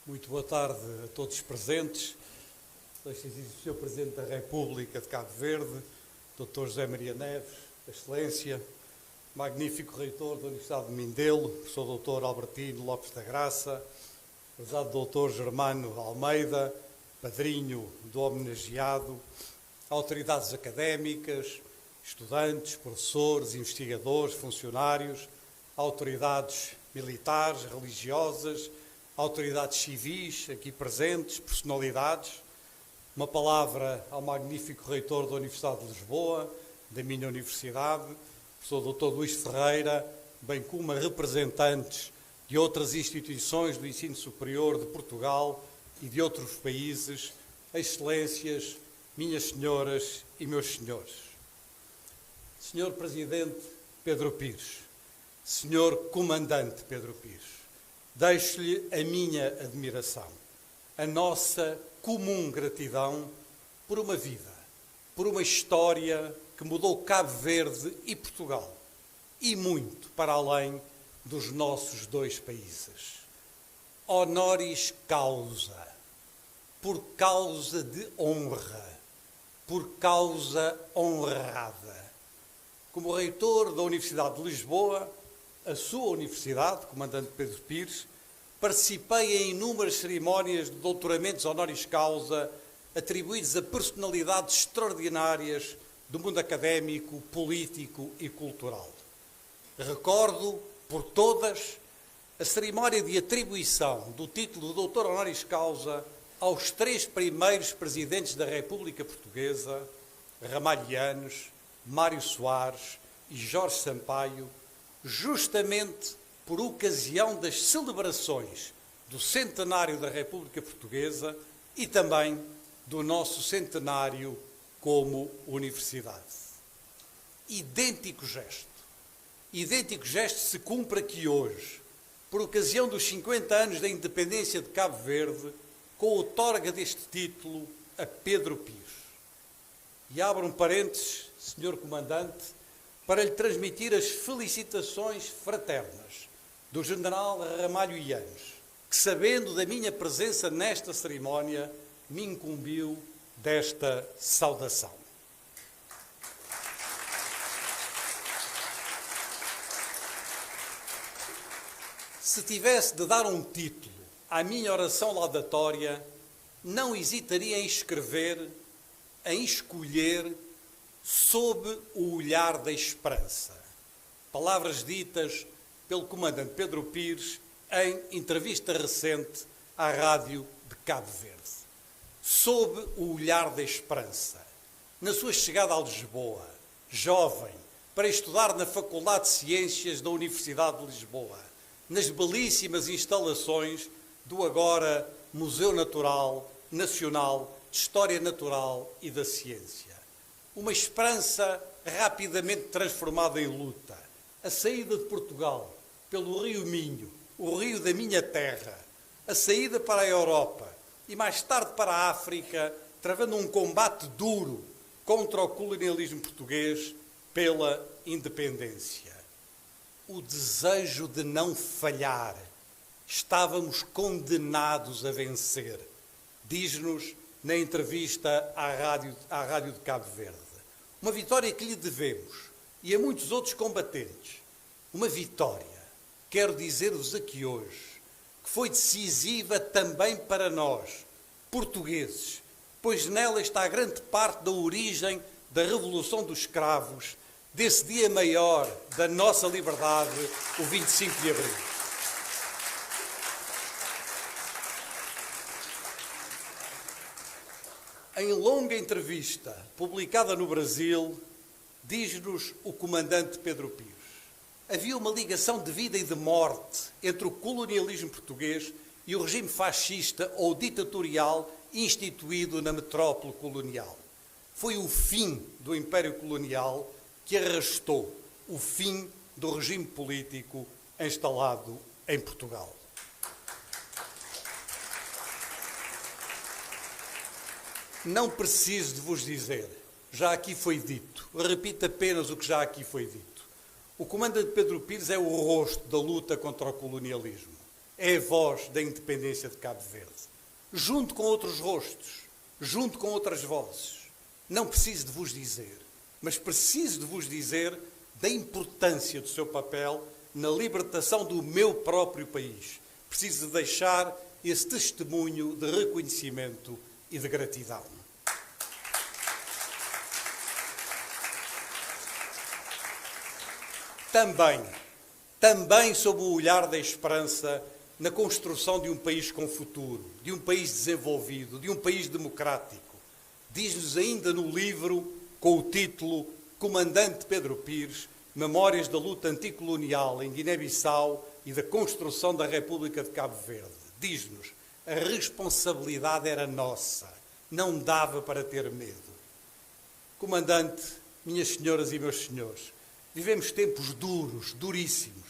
Muito boa tarde a todos os presentes, Excelentíssimo Sr. Presidente da República de Cabo Verde, Dr. José Maria Neves, Excelência, magnífico Reitor da Universidade de Mindelo, Professor Dr. Albertino Lopes da Graça, prezado Dr. Germano Almeida, padrinho do homenageado, autoridades académicas, estudantes, professores, investigadores, funcionários, autoridades militares, religiosas, autoridades civis aqui presentes, personalidades. Uma palavra ao magnífico reitor da Universidade de Lisboa, da minha universidade, professor Dr. Luís Ferreira, bem como a representantes de outras instituições do ensino superior de Portugal e de outros países, excelências, minhas senhoras e meus senhores. Senhor Presidente Pedro Pires, Senhor Comandante Pedro Pires, deixo-lhe a minha admiração, a nossa comum gratidão por uma vida, por uma história que mudou Cabo Verde e Portugal, e muito para além dos nossos dois países. Honoris causa, por causa de honra, por causa honrada. Como reitor da Universidade de Lisboa, a sua universidade, Comandante Pedro Pires, participei em inúmeras cerimónias de doutoramentos honoris causa atribuídos a personalidades extraordinárias do mundo académico, político e cultural. Recordo, por todas, a cerimónia de atribuição do título de doutor honoris causa aos 3 primeiros presidentes da República Portuguesa, Ramalhianos, Mário Soares e Jorge Sampaio, justamente por ocasião das celebrações do centenário da República Portuguesa e também do nosso centenário como universidade. Idêntico gesto se cumpre aqui hoje, por ocasião dos 50 anos da independência de Cabo Verde, com a outorga deste título a Pedro Pires. E abro um parênteses, Senhor Comandante, para lhe transmitir as felicitações fraternas do General Ramalho Yanes, que, sabendo da minha presença nesta cerimónia, me incumbiu desta saudação. Se tivesse de dar um título à minha oração laudatória, não hesitaria em escrever, em escolher, sob o olhar da esperança. Palavras ditas pelo Comandante Pedro Pires em entrevista recente à Rádio de Cabo Verde. Sob o olhar da esperança. Na sua chegada a Lisboa, jovem, para estudar na Faculdade de Ciências da Universidade de Lisboa, nas belíssimas instalações do agora Museu Natural Nacional de História Natural e da Ciência. Uma esperança rapidamente transformada em luta. A saída de Portugal pelo Rio Minho, o rio da minha terra, a saída para a Europa e mais tarde para a África, travando um combate duro contra o colonialismo português pela independência. O desejo de não falhar. Estávamos condenados a vencer, diz-nos na entrevista à Rádio de Cabo Verde. Uma vitória que lhe devemos, e a muitos outros combatentes. Uma vitória, quero dizer-vos aqui hoje, que foi decisiva também para nós, portugueses, pois nela está grande parte da origem da Revolução dos Escravos, desse dia maior da nossa liberdade, o 25 de Abril. Em longa entrevista, publicada no Brasil, diz-nos o Comandante Pedro Pires: havia uma ligação de vida e de morte entre o colonialismo português e o regime fascista ou ditatorial instituído na metrópole colonial. Foi o fim do Império Colonial que arrastou o fim do regime político instalado em Portugal. Não preciso de vos dizer, já aqui foi dito, repito apenas o que já aqui foi dito. O Comandante Pedro Pires é o rosto da luta contra o colonialismo. é a voz da independência de Cabo Verde. Junto com outros rostos, junto com outras vozes. Não preciso de vos dizer, mas preciso de vos dizer da importância do seu papel na libertação do meu próprio país. Preciso de deixar esse testemunho de reconhecimento e de gratidão. Também sob o olhar da esperança na construção de um país com futuro, de um país desenvolvido, de um país democrático. Diz-nos ainda no livro, com o título Comandante Pedro Pires, Memórias da luta anticolonial em Guiné-Bissau e da construção da República de Cabo Verde. Diz-nos, a responsabilidade era nossa, não dava para ter medo. Comandante, minhas senhoras e meus senhores, vivemos tempos duros, duríssimos,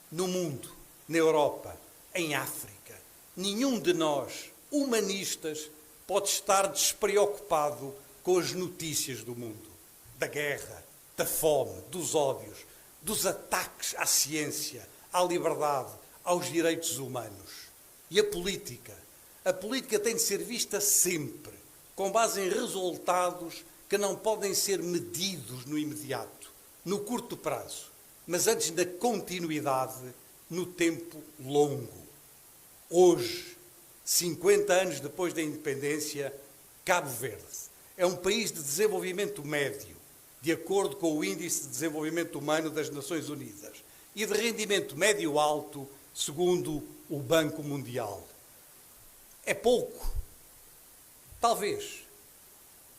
no mundo, na Europa, em África. Nenhum de nós, humanistas, pode estar despreocupado com as notícias do mundo, da guerra, da fome, dos ódios, dos ataques à ciência, à liberdade, aos direitos humanos. E a política? A política tem de ser vista sempre, com base em resultados que não podem ser medidos no imediato, no curto prazo, mas antes da continuidade, no tempo longo. Hoje, 50 anos depois da independência, Cabo Verde é um país de desenvolvimento médio, de acordo com o Índice de Desenvolvimento Humano das Nações Unidas, e de rendimento médio-alto, segundo o Banco Mundial. É pouco? Talvez.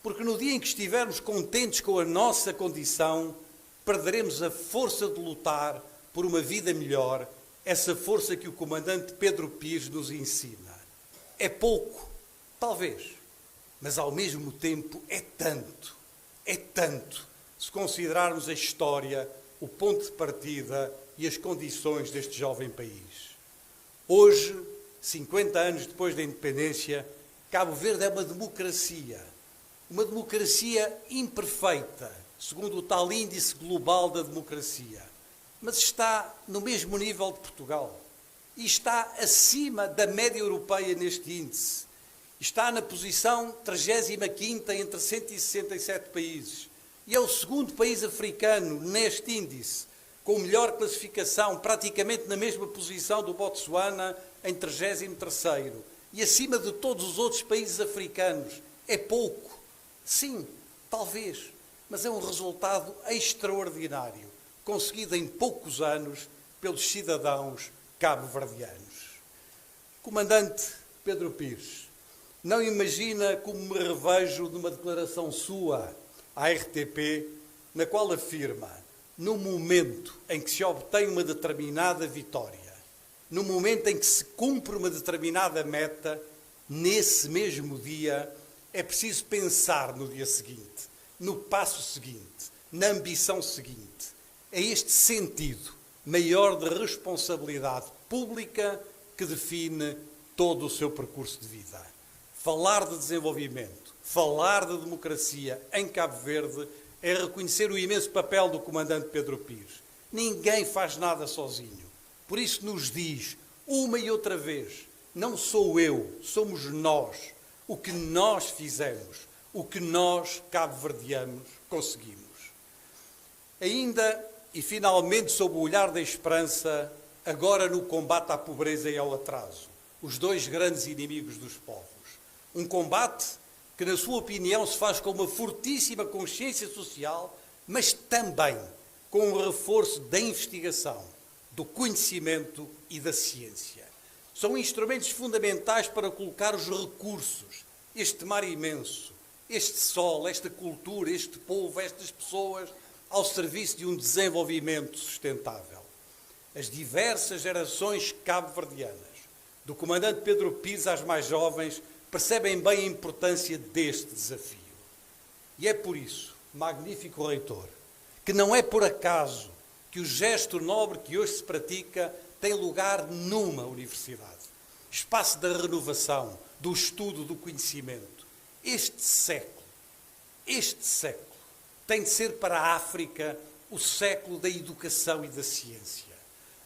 Porque no dia em que estivermos contentes com a nossa condição, perderemos a força de lutar por uma vida melhor, essa força que o comandante Pedro Pires nos ensina. É pouco? Talvez. Mas ao mesmo tempo é tanto, se considerarmos a história, o ponto de partida e as condições deste jovem país. Hoje, 50 anos depois da independência, Cabo Verde é uma democracia imperfeita, segundo o tal índice global da democracia, mas está no mesmo nível de Portugal e está acima da média europeia neste índice. Está na posição 35ª entre 167 países e é o segundo país africano neste índice, com melhor classificação, praticamente na mesma posição do Botsuana, em 33º, e acima de todos os outros países africanos. É pouco? Sim, talvez, mas é um resultado extraordinário, conseguido em poucos anos pelos cidadãos cabo-verdianos. Comandante Pedro Pires, não imagina como me revejo numa declaração sua à RTP, na qual afirma: no momento em que se obtém uma determinada vitória, no momento em que se cumpre uma determinada meta, nesse mesmo dia é preciso pensar no dia seguinte, no passo seguinte, na ambição seguinte. É este sentido maior de responsabilidade pública que define todo o seu percurso de vida. Falar de desenvolvimento, falar de democracia em Cabo Verde é reconhecer o imenso papel do comandante Pedro Pires. Ninguém faz nada sozinho. Por isso nos diz, uma e outra vez, não sou eu, somos nós, o que nós fizemos, o que nós, cabo-verdianos, conseguimos. Ainda, e finalmente sob o olhar da esperança, agora no combate à pobreza e ao atraso, os dois grandes inimigos dos povos. Um combate que, na sua opinião, se faz com uma fortíssima consciência social, mas também com um reforço da investigação, do conhecimento e da ciência. São instrumentos fundamentais para colocar os recursos, este mar imenso, este sol, esta cultura, este povo, estas pessoas, ao serviço de um desenvolvimento sustentável. As diversas gerações cabo-verdianas, do comandante Pedro Pires às mais jovens, percebem bem a importância deste desafio. E é por isso, magnífico reitor, que não é por acaso que o gesto nobre que hoje se pratica tem lugar numa universidade. Espaço da renovação, do estudo, do conhecimento. Este século, tem de ser para a África o século da educação e da ciência.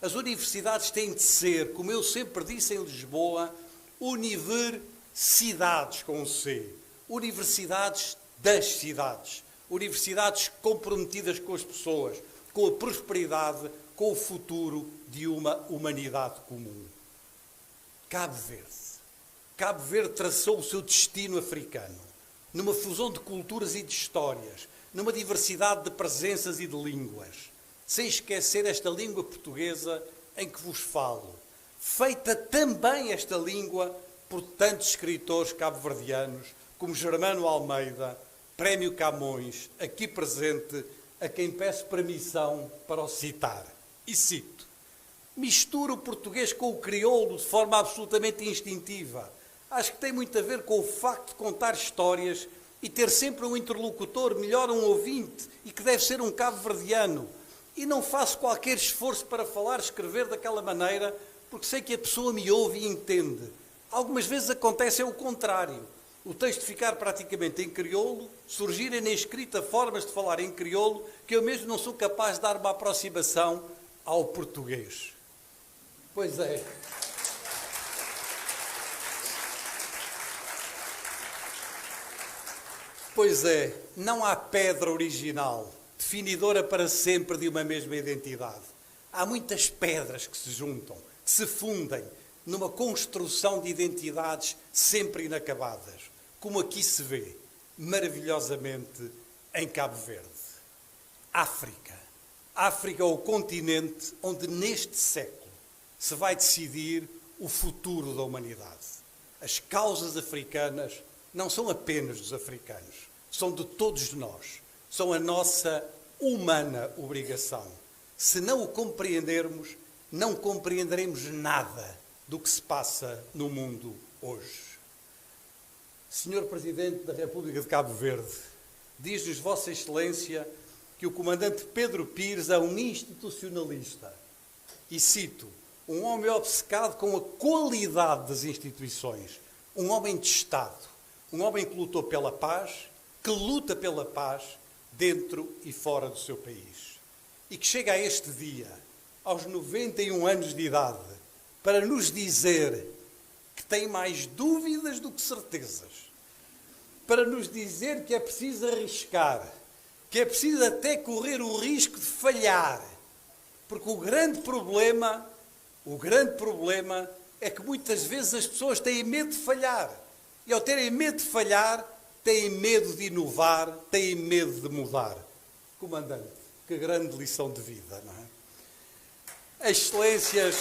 As universidades têm de ser, como eu sempre disse em Lisboa, universidades com C. Universidades das cidades. Universidades comprometidas com as pessoas, com a prosperidade, com o futuro de uma humanidade comum. Cabo Verde. Cabo Verde traçou o seu destino africano, numa fusão de culturas e de histórias, numa diversidade de presenças e de línguas, sem esquecer esta língua portuguesa em que vos falo, feita também esta língua por tantos escritores cabo-verdianos, como Germano Almeida, Prémio Camões, aqui presente, a quem peço permissão para o citar. E cito: mistura o português com o crioulo de forma absolutamente instintiva. Acho que tem muito a ver com o facto de contar histórias e ter sempre um interlocutor, melhor um ouvinte, e que deve ser um cabo-verdiano. E não faço qualquer esforço para falar, escrever daquela maneira, porque sei que a pessoa me ouve e entende. Algumas vezes acontece o contrário. O texto ficar praticamente em crioulo, surgirem na escrita formas de falar em crioulo que eu mesmo não sou capaz de dar uma aproximação ao português. Pois é. Pois é, não há pedra original, definidora para sempre de uma mesma identidade. Há muitas pedras que se juntam, que se fundem numa construção de identidades sempre inacabadas, como aqui se vê, maravilhosamente, em Cabo Verde. África. África é o continente onde neste século se vai decidir o futuro da humanidade. As causas africanas não são apenas dos africanos, são de todos nós, são a nossa humana obrigação. Se não o compreendermos, não compreenderemos nada do que se passa no mundo hoje. Senhor Presidente da República de Cabo Verde, diz-nos Vossa Excelência que o comandante Pedro Pires é um institucionalista. E cito, um homem obcecado com a qualidade das instituições, um homem de Estado, um homem que lutou pela paz, que luta pela paz dentro e fora do seu país. E que chega a este dia, aos 91 anos de idade, para nos dizer que tem mais dúvidas do que certezas, para nos dizer que é preciso arriscar, que é preciso até correr o risco de falhar, porque o grande problema é que muitas vezes as pessoas têm medo de falhar, e ao terem medo de falhar, têm medo de inovar, têm medo de mudar. Comandante, que grande lição de vida, não é? Excelências,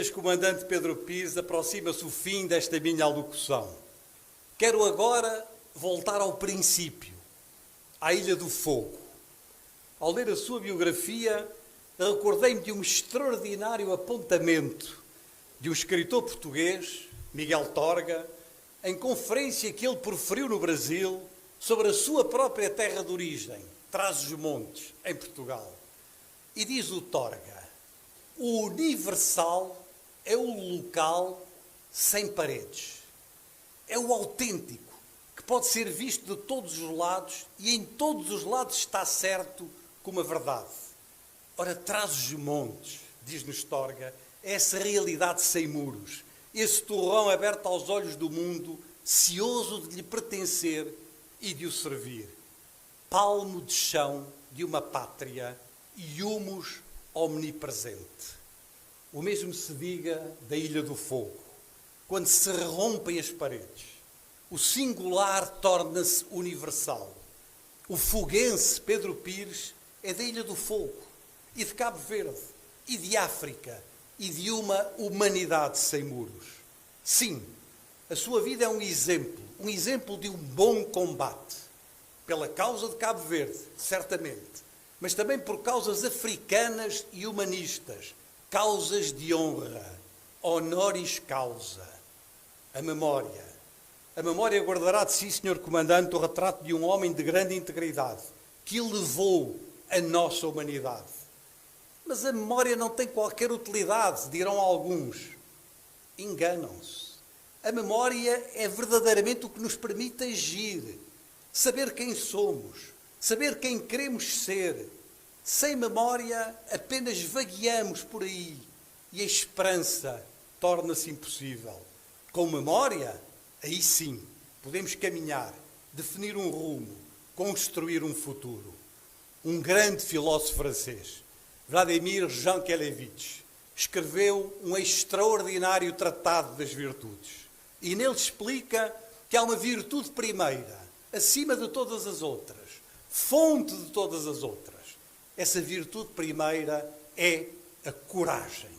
Comandante Pedro Pires, aproxima-se o fim desta minha alocução. Quero agora voltar ao princípio, à Ilha do Fogo. Ao ler a sua biografia, recordei-me de um extraordinário apontamento de um escritor português, Miguel Torga, em conferência que ele proferiu no Brasil sobre a sua própria terra de origem, Trás-os-Montes, em Portugal. E diz o Torga, o universal é o local sem paredes. É o autêntico, que pode ser visto de todos os lados e em todos os lados está certo como a verdade. Ora, Trás-os-Montes, diz-nos Torga, é essa realidade sem muros, esse torrão aberto aos olhos do mundo, cioso de lhe pertencer e de o servir. Palmo de chão de uma pátria e humus omnipresente. O mesmo se diga da Ilha do Fogo. Quando se rompem as paredes, o singular torna-se universal. O foguense Pedro Pires é da Ilha do Fogo, e de Cabo Verde, e de África, e de uma humanidade sem muros. Sim, a sua vida é um exemplo de um bom combate, pela causa de Cabo Verde, certamente, mas também por causas africanas e humanistas, causas de honra, honoris causa. A memória guardará de si, Sr. Comandante, o retrato de um homem de grande integridade, que elevou a nossa humanidade. Mas a memória não tem qualquer utilidade, dirão alguns. Enganam-se. A memória é verdadeiramente o que nos permite agir, saber quem somos, saber quem queremos ser. Sem memória, apenas vagueamos por aí e a esperança torna-se impossível. Com memória, aí sim, podemos caminhar, definir um rumo, construir um futuro. Um grande filósofo francês, Vladimir Jankélévitch, escreveu um extraordinário tratado das virtudes. E nele explica que há uma virtude primeira, acima de todas as outras, fonte de todas as outras. Essa virtude primeira é a coragem.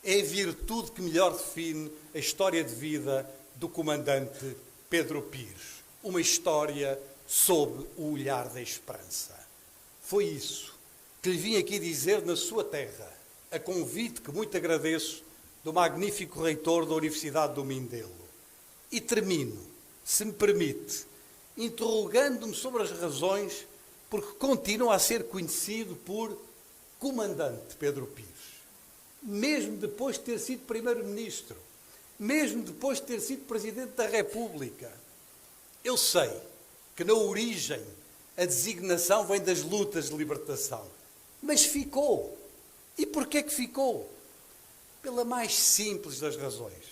É a virtude que melhor define a história de vida do comandante Pedro Pires. Uma história sob o olhar da esperança. Foi isso que lhe vim aqui dizer na sua terra, a convite que muito agradeço do magnífico reitor da Universidade do Mindelo. E termino, se me permite, interrogando-me sobre as razões porque continua a ser conhecido por Comandante Pedro Pires. Mesmo depois de ter sido Primeiro-Ministro, mesmo depois de ter sido Presidente da República. Eu sei que na origem a designação vem das lutas de libertação, mas ficou. E porquê que ficou? Pela mais simples das razões,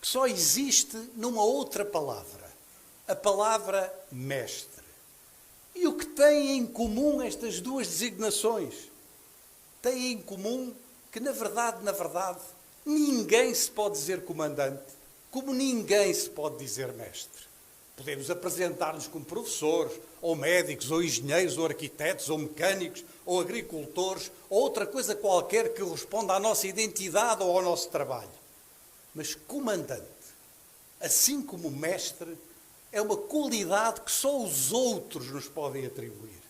que só existe numa outra palavra, a palavra mestre. E o que têm em comum estas duas designações? Têm em comum que, na verdade, ninguém se pode dizer comandante, como ninguém se pode dizer mestre. Podemos apresentar-nos como professores, ou médicos, ou engenheiros, ou arquitetos, ou mecânicos, ou agricultores, ou outra coisa qualquer que responda à nossa identidade ou ao nosso trabalho. Mas comandante, assim como mestre, é uma qualidade que só os outros nos podem atribuir.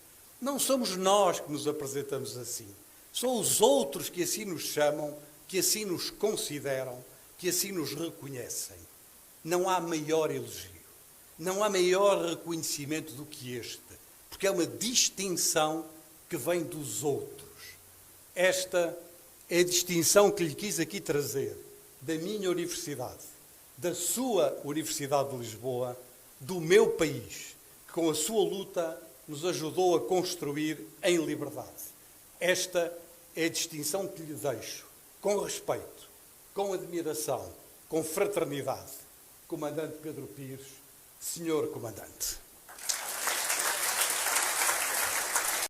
Não somos nós que nos apresentamos assim. São os outros que assim nos chamam, que assim nos consideram, que assim nos reconhecem. Não há maior elogio, não há maior reconhecimento do que este, porque é uma distinção que vem dos outros. Esta é a distinção que lhe quis aqui trazer, da minha universidade, da sua Universidade de Lisboa, do meu país, que com a sua luta nos ajudou a construir em liberdade. Esta é a distinção que lhe deixo, com respeito, com admiração, com fraternidade. Comandante Pedro Pires, Senhor Comandante.